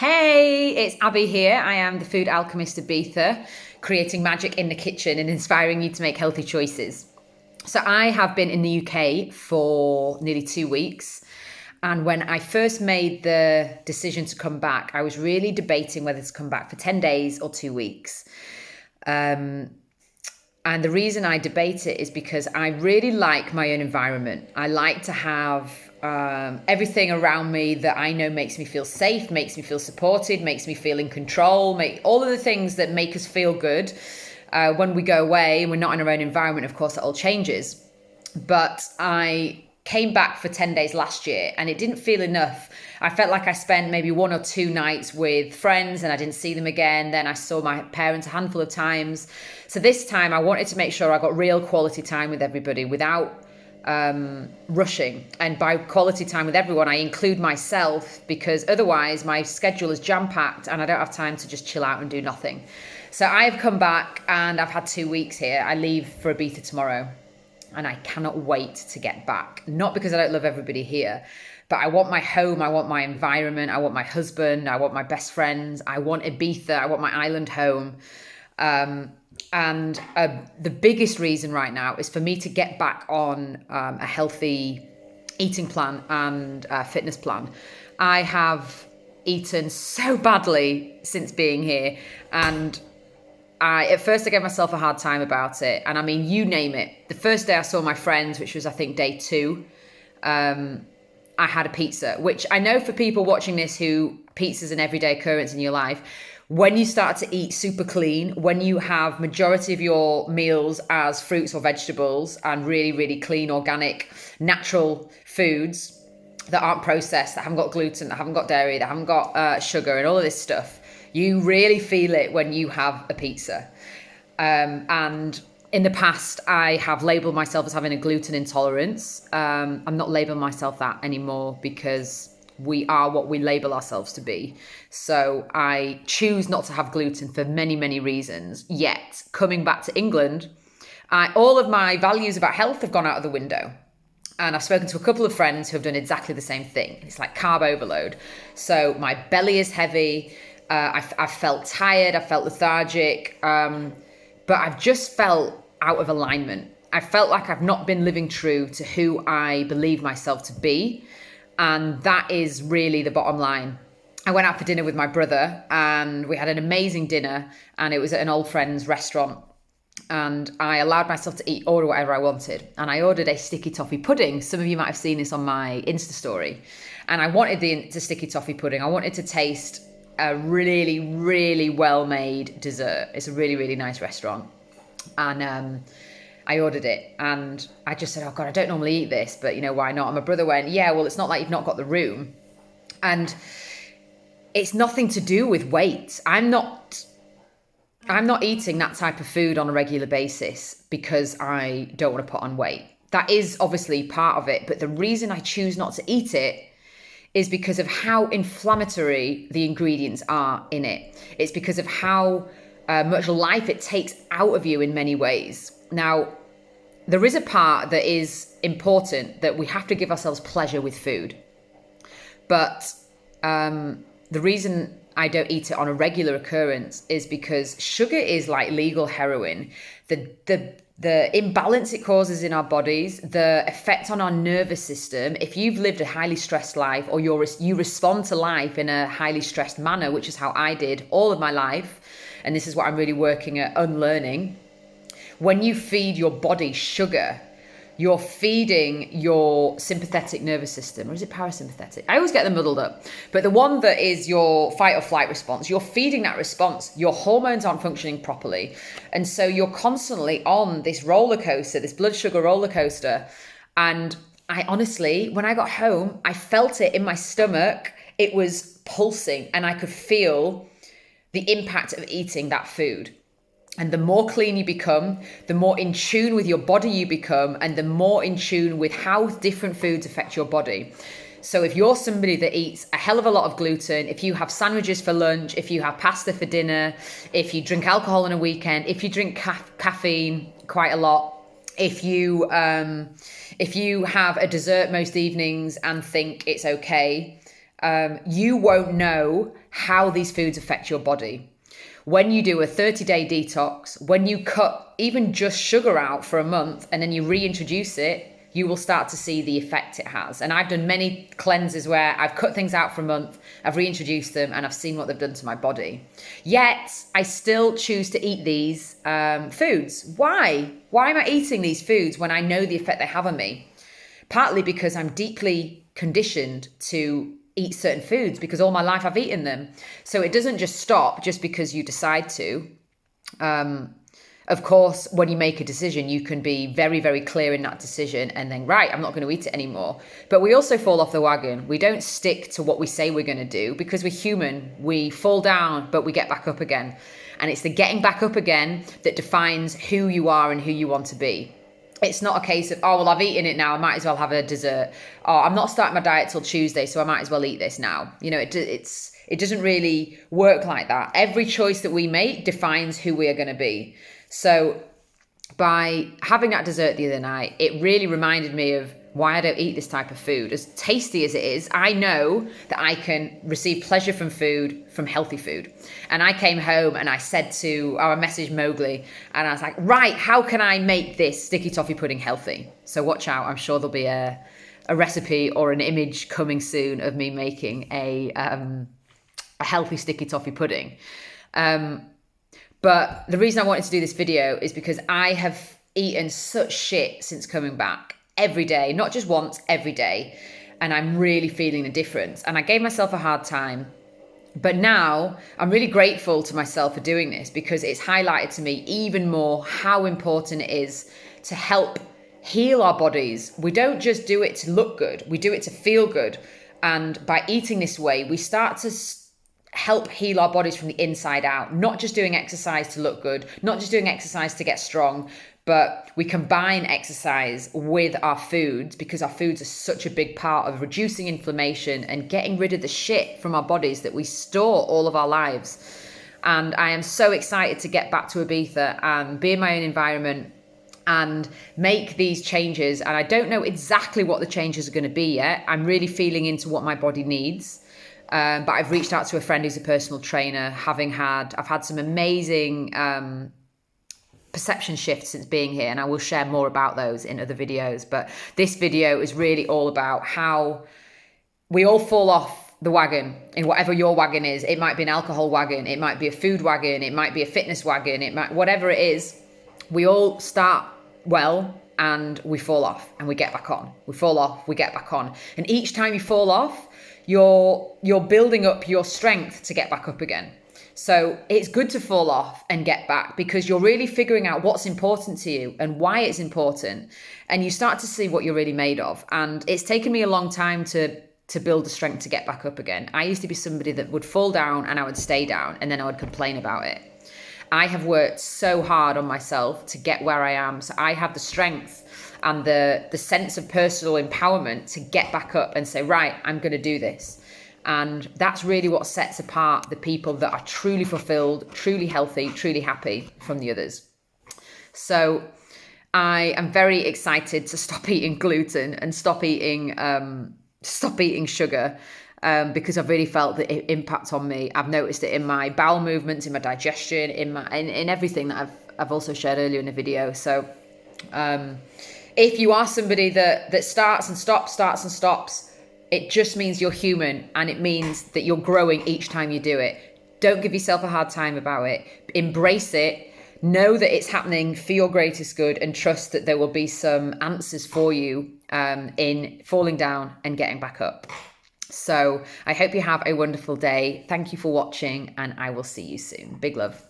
Hey, it's Abby here. I am the food alchemist of Ibiza, creating magic in the kitchen and inspiring you to make healthy choices. So I have been in the UK for nearly 2 weeks. And when I first made the decision to come back, I was really debating whether to come back for 10 days or 2 weeks. And the reason I debate it is because I really like my own environment. I like to have everything around me that I know makes me feel safe, makes me feel supported, makes me feel in control, make all of the things that make us feel good. When we go away and we're not in our own environment, of course, that all changes. But I came back for 10 days last year and it didn't feel enough. I felt like I spent maybe 1 or 2 nights with friends and I didn't see them again. Then I saw my parents a handful of times. So this time I wanted to make sure I got real quality time with everybody without rushing. And by quality time with everyone, I include myself, because otherwise my schedule is jam-packed and I don't have time to just chill out and do nothing. So I've come back and I've had 2 weeks here. I leave for Ibiza tomorrow. And I cannot wait to get back. Not because I don't love everybody here, but I want my home, I want my environment, I want my husband, I want my best friends, I want Ibiza, I want my island home. And the biggest reason right now is for me to get back on a healthy eating plan and fitness plan. I have eaten so badly since being here, and at first I gave myself a hard time about it. And I mean, you name it. The first day I saw my friends, which was I think day 2, I had a pizza, which I know for people watching this who pizza's an everyday occurrence in your life. When you start to eat super clean, when you have majority of your meals as fruits or vegetables and really, really clean, organic, natural foods that aren't processed, that haven't got gluten, that haven't got dairy, that haven't got sugar and all of this stuff, you really feel it when you have a pizza. And in the past, I have labelled myself as having a gluten intolerance. I'm not labelling myself that anymore because we are what we label ourselves to be. So I choose not to have gluten for many, many reasons. Yet, coming back to England, all of my values about health have gone out of the window. And I've spoken to a couple of friends who have done exactly the same thing. It's like carb overload. So my belly is heavy. I felt tired, I felt lethargic, but I've just felt out of alignment. I felt like I've not been living true to who I believe myself to be. And that is really the bottom line. I went out for dinner with my brother and we had an amazing dinner, and it was at an old friend's restaurant. And I allowed myself to order whatever I wanted. And I ordered a sticky toffee pudding. Some of you might have seen this on my Insta story. And I wanted the sticky toffee pudding. I wanted to taste a really, really well-made dessert. It's a really, really nice restaurant. And I ordered it and I just said, oh God, I don't normally eat this, but why not? And my brother went, yeah, well, it's not like you've not got the room. And it's nothing to do with weight. I'm not eating that type of food on a regular basis because I don't want to put on weight. That is obviously part of it. But the reason I choose not to eat it is because of how inflammatory the ingredients are in it. It's because of how much life it takes out of you in many ways. Now, there is a part that is important, that we have to give ourselves pleasure with food. But the reason I don't eat it on a regular occurrence is because sugar is like legal heroin. The imbalance it causes in our bodies, the effect on our nervous system. If you've lived a highly stressed life, or you respond to life in a highly stressed manner, which is how I did all of my life, and this is what I'm really working at unlearning. When you feed your body sugar, you're feeding your sympathetic nervous system, or is it parasympathetic? I always get them muddled up. But the one that is your fight or flight response, you're feeding that response. Your hormones aren't functioning properly. And so you're constantly on this roller coaster, this blood sugar roller coaster. And I honestly, when I got home, I felt it in my stomach. It was pulsing and I could feel the impact of eating that food. And the more clean you become, the more in tune with your body you become, and the more in tune with how different foods affect your body. So if you're somebody that eats a hell of a lot of gluten, if you have sandwiches for lunch, if you have pasta for dinner, if you drink alcohol on a weekend, if you drink caffeine quite a lot, if you have a dessert most evenings and think it's okay, you won't know how these foods affect your body. When you do a 30-day detox, when you cut even just sugar out for a month and then you reintroduce it, you will start to see the effect it has. And I've done many cleanses where I've cut things out for a month, I've reintroduced them, and I've seen what they've done to my body. Yet, I still choose to eat these foods. Why? Why am I eating these foods when I know the effect they have on me? Partly because I'm deeply conditioned to eat certain foods because all my life I've eaten them. So it doesn't just stop just because you decide to. Of course, when you make a decision, you can be very, very clear in that decision and then, right, I'm not going to eat it anymore. But we also fall off the wagon. We don't stick to what we say we're going to do because we're human. We fall down, but we get back up again. And it's the getting back up again that defines who you are and who you want to be. It's not a case of, oh, well, I've eaten it now, I might as well have a dessert. Oh, I'm not starting my diet till Tuesday, so I might as well eat this now. You know, it doesn't really work like that. Every choice that we make defines who we are going to be. So by having that dessert the other night, it really reminded me of why I don't eat this type of food. As tasty as it is, I know that I can receive pleasure from food, from healthy food. And I came home and I messaged Mowgli and I was like, right, how can I make this sticky toffee pudding healthy? So watch out, I'm sure there'll be a recipe or an image coming soon of me making a healthy sticky toffee pudding. But the reason I wanted to do this video is because I have eaten such shit since coming back. Every day, not just once, every day. And I'm really feeling the difference. And I gave myself a hard time. But now I'm really grateful to myself for doing this because it's highlighted to me even more how important it is to help heal our bodies. We don't just do it to look good. We do it to feel good. And by eating this way, we start to help heal our bodies from the inside out. Not just doing exercise to look good, not just doing exercise to get strong, but we combine exercise with our foods because our foods are such a big part of reducing inflammation and getting rid of the shit from our bodies that we store all of our lives. And I am so excited to get back to Ibiza and be in my own environment and make these changes. And I don't know exactly what the changes are going to be yet. I'm really feeling into what my body needs. But I've reached out to a friend who's a personal trainer, I've had some amazing perception shift since being here, and I will share more about those in other videos. But this video is really all about how we all fall off the wagon in whatever your wagon is. It might be an alcohol wagon, it might be a food wagon, it might be a fitness wagon, it might, whatever it is, we all start well and we fall off and we get back on. We fall off, we get back on. And each time you fall off, you're building up your strength to get back up again. So it's good to fall off and get back because you're really figuring out what's important to you and why it's important. And you start to see what you're really made of. And it's taken me a long time to build the strength to get back up again. I used to be somebody that would fall down and I would stay down and then I would complain about it. I have worked so hard on myself to get where I am. So I have the strength and the sense of personal empowerment to get back up and say, right, I'm going to do this. And that's really what sets apart the people that are truly fulfilled, truly healthy, truly happy from the others. So I am very excited to stop eating gluten and stop eating sugar because I've really felt the impact on me. I've noticed it in my bowel movements, in my digestion, in everything that I've also shared earlier in the video. So if you are somebody that starts and stops, it just means you're human and it means that you're growing each time you do it. Don't give yourself a hard time about it. Embrace it. Know that it's happening for your greatest good and trust that there will be some answers for you in falling down and getting back up. So I hope you have a wonderful day. Thank you for watching and I will see you soon. Big love.